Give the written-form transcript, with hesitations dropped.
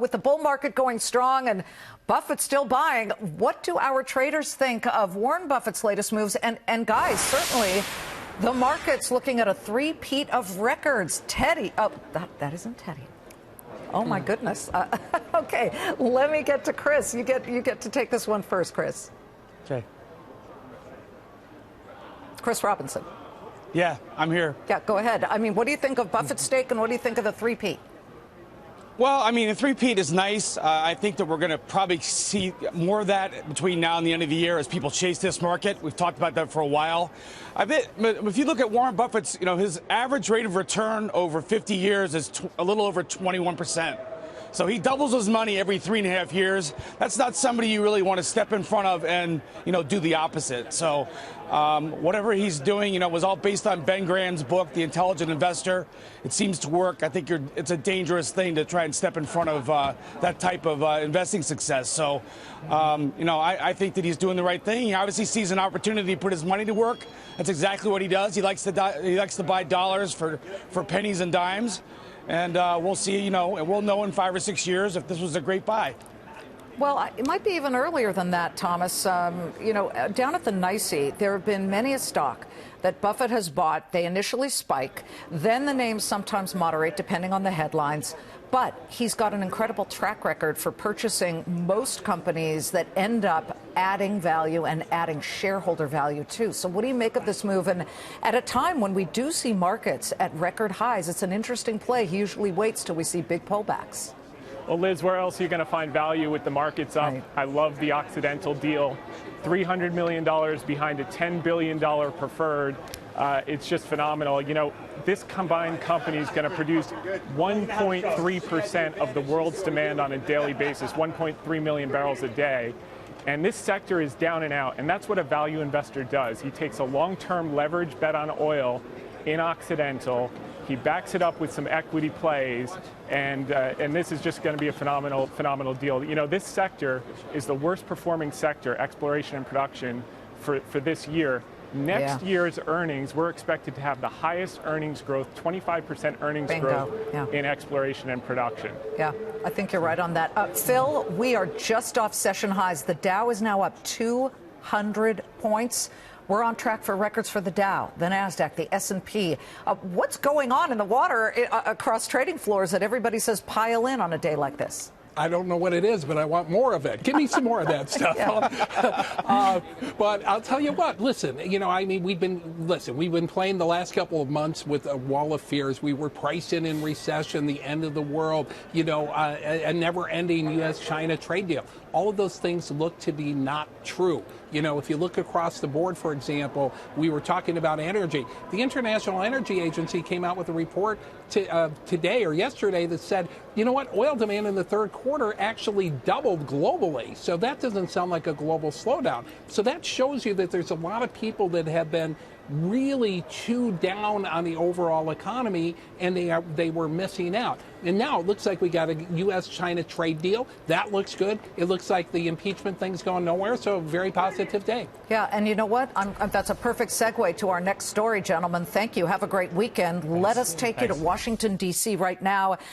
with the bull market going strong and Buffett still buying, what do our traders think of Warren Buffett's latest moves? And guys, certainly the market's looking at a three-peat of records. Teddy, oh, that isn't Teddy. Oh my goodness. Okay, let me get to Chris. You get to take this one first, Chris. Okay. Chris Robinson. Yeah, I'm here. Yeah, go ahead. I mean, what do you think of Buffett's stake, and what do you think of the three-peat? Well, I mean, the three-peat is nice. I think that we're going to probably see more of that between now and the end of the year as people chase this market. We've talked about that for a while. I bet if you look at Warren Buffett's, his average rate of return over 50 years is a little over 21%. So he doubles his money every 3.5 years. That's not somebody you really want to step in front of and, do the opposite. So whatever he's doing, was all based on Ben Graham's book, The Intelligent Investor. It seems to work. I think it's a dangerous thing to try and step in front of that type of investing success. So, I think that he's doing the right thing. He obviously sees an opportunity to put his money to work. That's exactly what he does. He likes to buy dollars for pennies and dimes. And we'll see, we'll know in 5 or 6 years if this was a great buy. Well, it might be even earlier than that, Thomas. Down at the NYSE, there have been many a stock that Buffett has bought. They initially spike, then the names sometimes moderate depending on the headlines. But he's got an incredible track record for purchasing most companies that end up adding value and adding shareholder value, too. So what do you make of this move? And at a time when we do see markets at record highs, it's an interesting play. He usually waits till we see big pullbacks. Well, Liz, where else are you going to find value with the markets up? Right. I love the Occidental deal. $300 million behind a $10 billion preferred. It's just phenomenal. This combined company is going to produce 1.3% of the world's demand on a daily basis, 1.3 million barrels a day. And this sector is down and out, and that's what a value investor does. He takes a long-term leverage bet on oil in Occidental. He backs it up with some equity plays, and this is just going to be a phenomenal deal. This sector is the worst performing sector, exploration and production, for this year. Next year's earnings, we're expected to have the highest earnings growth, 25% earnings growth in exploration and production. Yeah, I think you're right on that. Phil, we are just off session highs. The Dow is now up 200 points. We're on track for records for the Dow, the NASDAQ, the S&P. What's going on in the water across trading floors that everybody says pile in on a day like this? I don't know what it is, but I want more of it. Give me some more of that stuff. But I'll tell you what, listen, we've been playing the last couple of months with a wall of fears. We were priced in recession, the end of the world, a never-ending U.S.-China trade deal. All of those things look to be not true. If you look across the board, for example, we were talking about energy. The International Energy Agency came out with a report today or yesterday that said, oil demand in the third quarter actually doubled globally. So that doesn't sound like a global slowdown. So that shows you that there's a lot of people that have been really chewed down on the overall economy, and they were missing out. And now it looks like we got a U.S.-China trade deal. That looks good. It looks like the impeachment thing's going nowhere, so a very positive day. Yeah, and you know what? That's a perfect segue to our next story, gentlemen. Thank you. Have a great weekend. Let us take you to Washington, D.C. right now.